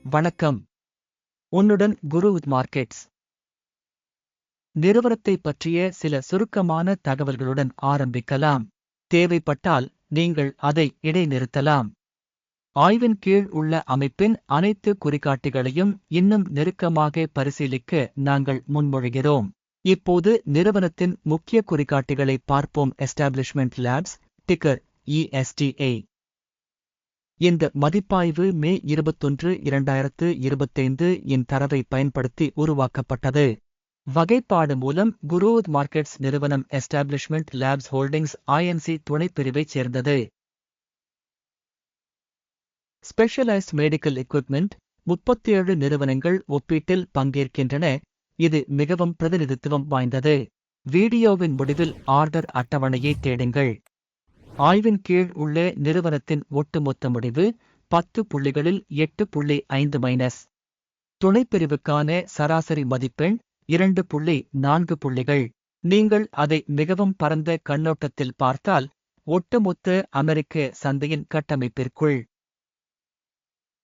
வணக்கம். உன்னுடன் குரு மார்க்கெட்ஸ். நிறுவனத்தைப் பற்றிய சில சுருக்கமான தகவல்களுடன் ஆரம்பிக்கலாம். தேவைப்பட்டால் நீங்கள் அதை இடைநிறுத்தலாம். ஆய்வின் கீழ் உள்ள அமைப்பின் அனைத்து குறிகாட்டிகளையும் இன்னும் நெருக்கமாக பரிசீலிக்க நாங்கள் முன்மொழிகிறோம். இப்போது நிறுவனத்தின் முக்கிய குறிகாட்டிகளை பார்ப்போம். Establishment labs, ticker ESTA. இந்த மதிப்பாய்வு மே 21, 2025 இன் தரவை பயன்படுத்தி உருவாக்கப்பட்டது. வகைப்பாடு மூலம் குரு மார்க்கெட்ஸ் நிறுவனம் எஸ்டாப்ளிஷ்மெண்ட் லேப்ஸ் ஹோல்டிங்ஸ் INC துணைப்பிரிவைச் சேர்ந்தது. ஸ்பெஷலைஸ்ட் மெடிக்கல் எக்யூப்மெண்ட் 37 நிறுவனங்கள் ஒப்பீட்டில் பங்கேற்கின்றன. இது மிகவும் பிரதிநிதித்துவம் வாய்ந்தது. வீடியோவின் முடிவில் ஆர்டர் அட்டவணையை தேடுங்கள். ஆய்வின் கீழ் உள்ள நிறுவனத்தின் ஒட்டுமொத்த முடிவு 10 புள்ளிகளில் 8.5-. துணைப்பிரிவுக்கான சராசரி மதிப்பெண் 2.4 புள்ளிகள். நீங்கள் அதை மிகவும் பரந்த கண்ணோட்டத்தில் பார்த்தால் ஒட்டுமொத்த அமெரிக்க சந்தையின் கட்டமைப்பிற்குள்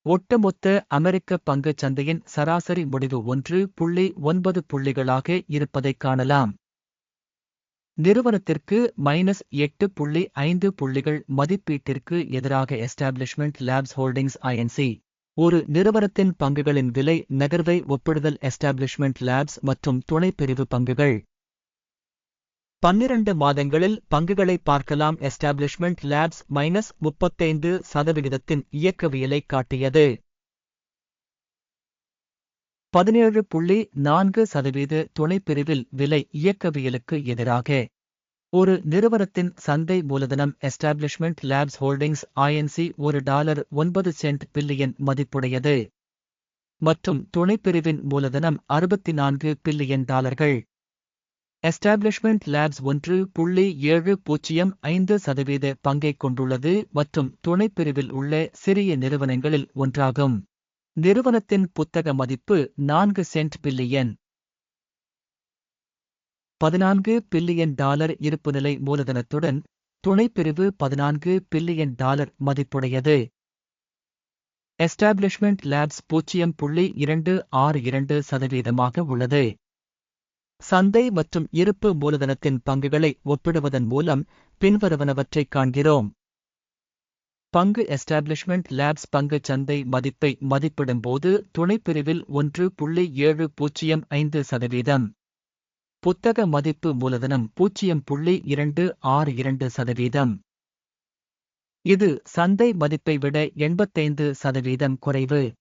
ஒட்டுமொத்த அமெரிக்க பங்குச் சந்தையின் சராசரி முடிவு 1.9 புள்ளிகளாக இருப்பதைக் காணலாம். நிறுவனத்திற்கு -8.5 புள்ளிகள் மதிப்பீட்டிற்கு எதிராக எஸ்டாப்ளிஷ்மெண்ட் லேப்ஸ் ஹோல்டிங்ஸ் INC. ஒரு நிறுவனத்தின் பங்குகளின் விலை நகர்வை ஒப்பிடுதல். எஸ்டாப்ளிஷ்மெண்ட் லேப்ஸ் மற்றும் துணைப்பிரிவு பங்குகள். 12 மாதங்களில் பங்குகளை பார்க்கலாம். எஸ்டாப்ளிஷ்மெண்ட் லேப்ஸ் -35% இயக்கவியலை காட்டியது. 17.4% துணைப்பிரிவில் விலை இயக்கவியலுக்கு எதிராக. ஒரு நிறுவனத்தின் சந்தை மூலதனம். Establishment labs holdings INC $1.9 billion மதிப்புடையது மற்றும் துணைப்பிரிவின் மூலதனம் $64 பில்லியன். எஸ்டாப்ளிஷ்மெண்ட் லேப்ஸ் 1.705% பங்கைக் கொண்டுள்ளது மற்றும் துணைப்பிரிவில் உள்ள சிறிய நிறுவனங்களில் ஒன்றாகும். நிறுவனத்தின் புத்தக மதிப்பு $4 பில்லியன். $14 பில்லியன் இருப்புநிலை மூலதனத்துடன் துணைப்பிரிவு $14 பில்லியன் மதிப்புடையது. எஸ்டாப்ளிஷ்மெண்ட் லேப்ஸ் 0.262% உள்ளது. சந்தை மற்றும் இருப்பு மூலதனத்தின் பங்குகளை ஒப்பிடுவதன் மூலம் பின்வருவனவற்றைக் காண்கிறோம். பங்கு. எஸ்டாப்ளிஷ்மெண்ட் லேப்ஸ் பங்குச் சந்தை மதிப்பை மதிப்பிடும்போது துணைப்பிரிவில் 1.705%. புத்தக மதிப்பு மூலதனம் 0.262%. இது சந்தை மதிப்பை விட 85% குறைவு.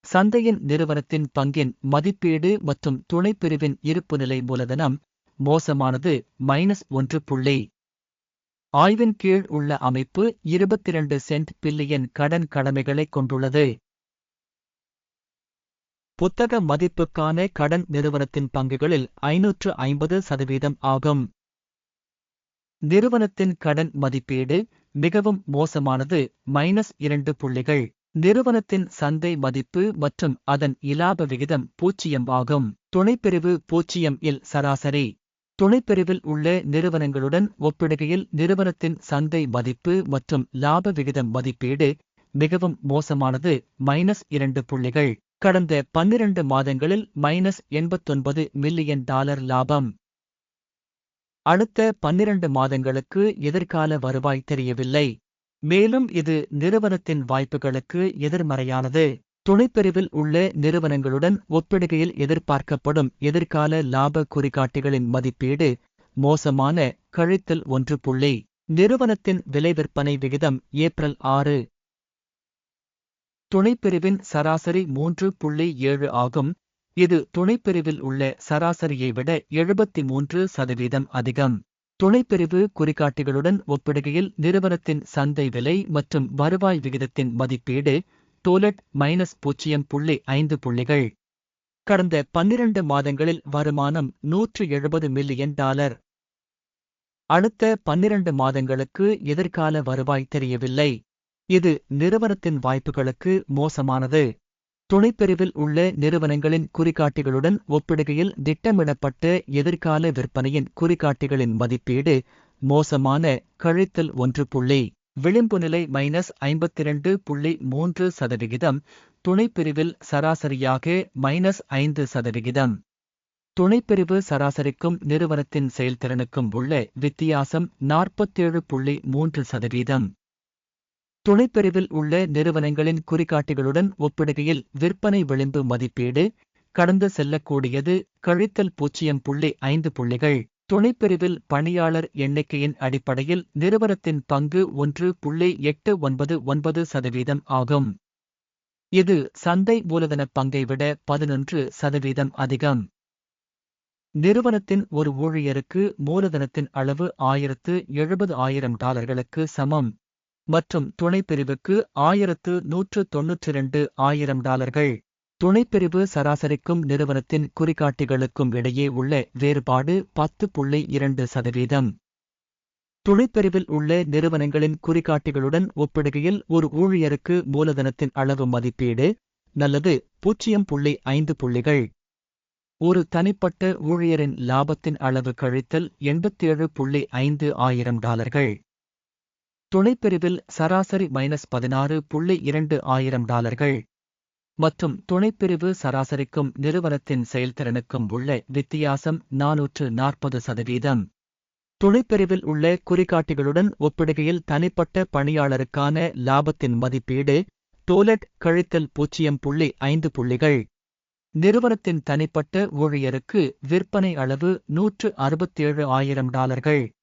சந்தையின் நிறுவனத்தின் பங்கின் மதிப்பீடு மற்றும் துணைப்பிரிவின் இருப்புநிலை மூலதனம் மோசமானது -1. ஆய்வின் கீழ் உள்ள அமைப்பு $22 பில்லியன் கடன் கடமைகளைக் கொண்டுள்ளது. புத்தக மதிப்புக்கான கடன் நிறுவனத்தின் பங்குகளில் 550% ஆகும். நிறுவனத்தின் கடன் மதிப்பீடு மிகவும் மோசமானது -2 புள்ளிகள். நிறுவனத்தின் சந்தை மதிப்பு மற்றும் அதன் இலாப விகிதம் 0 ஆகும். துணைப்பிரிவு 0 இல் சராசரி. துணைப்பிரிவில் உள்ள நிறுவனங்களுடன் ஒப்பிடுகையில் நிறுவனத்தின் சந்தை மதிப்பு மற்றும் லாப விகிதம் மதிப்பீடு மிகவும் மோசமானது -2 புள்ளிகள். கடந்த 12 மாதங்களில் -$89 மில்லியன் லாபம். அடுத்த 12 மாதங்களுக்கு எதிர்கால வருவாய் தெரியவில்லை, மேலும் இது நிறுவனத்தின் வாய்ப்புகளுக்கு எதிர்மறையானது. துணைப்பிரிவில் உள்ள நிறுவனங்களுடன் ஒப்பிடுகையில் எதிர்பார்க்கப்படும் எதிர்கால லாப குறிகாட்டிகளின் மதிப்பீடு மோசமான -1. நிறுவனத்தின் விலை விற்பனை விகிதம் ஏப்ரல் 6. துணைப்பிரிவின் சராசரி 3.7 ஆகும். இது துணைப்பிரிவில் உள்ள சராசரியை விட 73% அதிகம். துணைப்பிரிவு குறிகாட்டிகளுடன் ஒப்பிடுகையில் நிறுவனத்தின் சந்தை விலை மற்றும் வருவாய் விகிதத்தின் மதிப்பீடு டோலட் -0.5 புள்ளிகள். கடந்த 12 மாதங்களில் வருமானம் $170 மில்லியன். அடுத்த 12 மாதங்களுக்கு எதிர்கால வருவாய் தெரியவில்லை, இது நிறுவனத்தின் வாய்ப்புகளுக்கு மோசமானது. துணைப்பிரிவில் உள்ள நிறுவனங்களின் குறிகாட்டிகளுடன் ஒப்பிடுகையில் திட்டமிடப்பட்ட எதிர்கால விற்பனையின் குறிகாட்டிகளின் மதிப்பீடு மோசமான -1. விளிம்பு நிலை -52.3%, துணைப்பிரிவில் சராசரியாக -5%. துணைப்பிரிவு சராசரிக்கும் நிறுவனத்தின் செயல்திறனுக்கும் உள்ள வித்தியாசம் 47.3%. துணைப்பிரிவில் உள்ள நிறுவனங்களின் குறிகாட்டிகளுடன் ஒப்பிடுகையில் விற்பனை விளிம்பு மதிப்பீடு கடந்து செல்லக்கூடியது கழித்தல் 0.5 புள்ளிகள். துணைப்பிரிவில் பணியாளர் எண்ணிக்கையின் அடிப்படையில் நிறுவனத்தின் பங்கு 1.899% ஆகும். இது சந்தை மூலதன பங்கை விட 11% அதிகம். நிறுவனத்தின் ஒரு ஊழியருக்கு மூலதனத்தின் அளவு $170,000 சமம் மற்றும் துணைப்பிரிவுக்கு $1,192,000. துணைப்பிரிவு சராசரிக்கும் நிறுவனத்தின் குறிகாட்டிகளுக்கும் இடையே உள்ள வேறுபாடு 10.2%. துணைப்பிரிவில் உள்ள நிறுவனங்களின் குறிகாட்டிகளுடன் ஒப்பிடுகையில் ஒரு ஊழியருக்கு மூலதனத்தின் அளவு மதிப்பீடு நல்லது 0.5 புள்ளிகள். ஒரு தனிப்பட்ட ஊழியரின் லாபத்தின் அளவு கழித்தல் $87,500. துணைப்பிரிவில் சராசரி -$16,200 மற்றும் துணைப்பிரிவு சராசரிக்கும் நிறுவனத்தின் செயல்திறனுக்கும் உள்ள வித்தியாசம் 440%. துணைப்பிரிவில் உள்ள குறிகாட்டிகளுடன் ஒப்பிடுகையில் தனிப்பட்ட பணியாளருக்கான லாபத்தின் மதிப்பீடு டோலட் கழித்தல் 0.5 புள்ளிகள். நிறுவனத்தின் தனிப்பட்ட ஊழியருக்கு விற்பனை அளவு $167,000.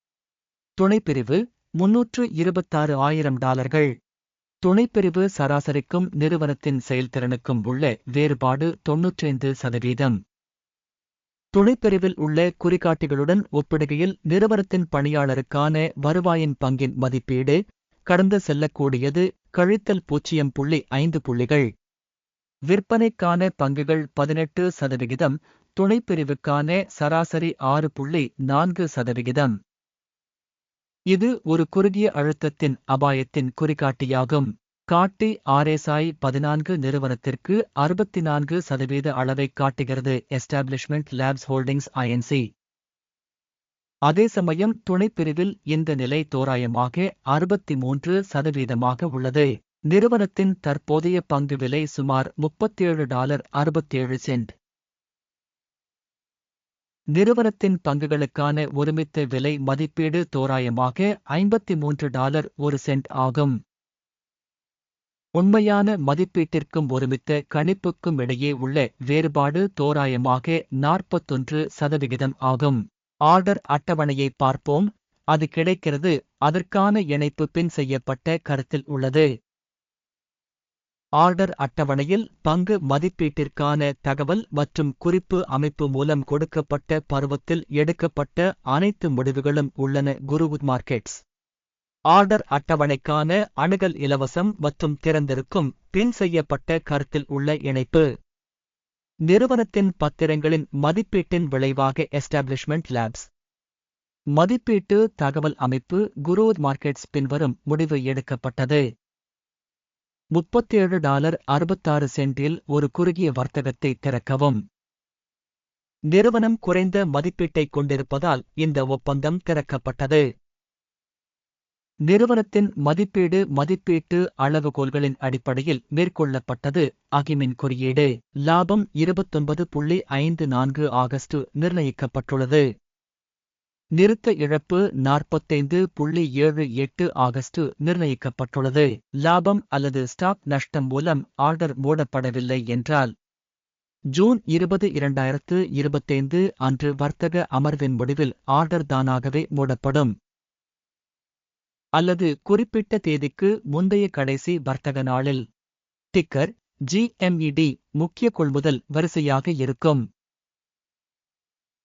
துணைப்பிரிவு $326,000. துணைப்பிரிவு சராசரிக்கும் நிறுவனத்தின் செயல்திறனுக்கும் உள்ள வேறுபாடு 95%. துணைப்பிரிவில் உள்ள குறிகாட்டிகளுடன் ஒப்பிடுகையில் நிறுவனத்தின் பணியாளருக்கான வருவாயின் பங்கின் மதிப்பீடு கடந்து செல்லக்கூடியது கழித்தல் 0.5 புள்ளிகள். விற்பனைக்கான பங்குகள் 18%, துணைப்பிரிவுக்கான சராசரி 6.4%. இது ஒரு குறுகிய அழுத்தத்தின் அபாயத்தின் குறிகாட்டியாகும். காட்டி RSI 14 நிறுவனத்திற்கு 64% அளவைக் காட்டுகிறது. Establishment labs holdings INC. அதே சமயம் துணைப்பிரிவில் இந்த நிலை தோராயமாக 63% உள்ளது. நிறுவனத்தின் தற்போதைய பங்கு விலை சுமார் $37.67. நிறுவனத்தின் பங்குகளுக்கான ஒருமித்த விலை மதிப்பீடு தோராயமாக $53.01 ஆகும். உண்மையான மதிப்பீட்டிற்கும் ஒருமித்த கணிப்புக்கும் இடையே உள்ள வேறுபாடு தோராயமாக 41% ஆகும். ஆர்டர் அட்டவணையை பார்ப்போம். அது கிடைக்கிறது. அதற்கான இணைப்பு பின் செய்யப்பட்ட கருத்தில் உள்ளது. ஆர்டர் அட்டவணையில் பங்கு மதிப்பீட்டிற்கான தகவல் மற்றும் குறிப்பு அமைப்பு மூலம் கொடுக்கப்பட்ட பருவத்தில் எடுக்கப்பட்ட அனைத்து முடிவுகளும் உள்ளன. குருவுட் மார்க்கெட்ஸ். ஆர்டர் அட்டவணைக்கான அணுகல் இலவசம் மற்றும் திறந்திருக்கும் பின் செய்யப்பட்ட கருத்தில் உள்ள இணைப்பு. நிறுவனத்தின் பத்திரங்களின் மதிப்பீட்டின் விளைவாக எஸ்டாப்ளிஷ்மெண்ட் லேப்ஸ் மதிப்பீட்டு தகவல் அமைப்பு குருவுட் மார்க்கெட்ஸ் பின்வரும் முடிவு எடுக்கப்பட்டது. $37.66 ஒரு குறுகிய வர்த்தகத்தை திறக்கவும். நிறுவனம் குறைந்த மதிப்பீட்டைக் கொண்டிருப்பதால் இந்த ஒப்பந்தம் திறக்கப்பட்டது. நிறுவனத்தின் மதிப்பீடு மதிப்பீட்டு அளவுகோல்களின் அடிப்படையில் மேற்கொள்ளப்பட்டது. அகிமின் குறியீடு. லாபம் 29.54 ஆகஸ்ட் நிர்ணயிக்கப்பட்டுள்ளது. நிறுத்த இழப்பு 45.78 ஆகஸ்ட் நிர்ணயிக்கப்பட்டுள்ளது. லாபம் அல்லது ஸ்டாக் நஷ்டம் மூலம் ஆர்டர் மூடப்படவில்லை என்றால் ஜூன் 20, 2025 அன்று வர்த்தக அமர்வின் முடிவில் ஆர்டர் தானாகவே மூடப்படும். அல்லது குறிப்பிட்ட தேதிக்கு முந்தைய கடைசி வர்த்தக நாளில். டிக்கர் GMED முக்கிய கொள்முதல் வரிசையாக இருக்கும்.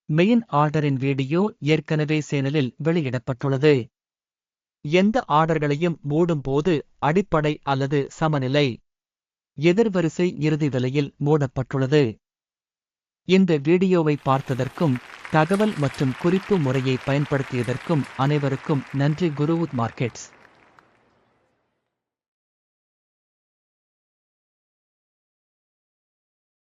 மெயின் ஆர்டரின் வீடியோ ஏற்கனவே சேனலில் வெளியிடப்பட்டுள்ளது. எந்த ஆர்டர்களையும் மூடும் போது அடிப்படை அல்லது சமநிலை எதிர்வரிசை இறுதி விலையில் மூடப்பட்டுள்ளது. இந்த வீடியோவை பார்த்ததற்கும் தகவல் மற்றும் குறிப்பு முறையை பயன்படுத்தியதற்கும் அனைவருக்கும் நன்றி. குருவுட் மார்க்கெட்ஸ்.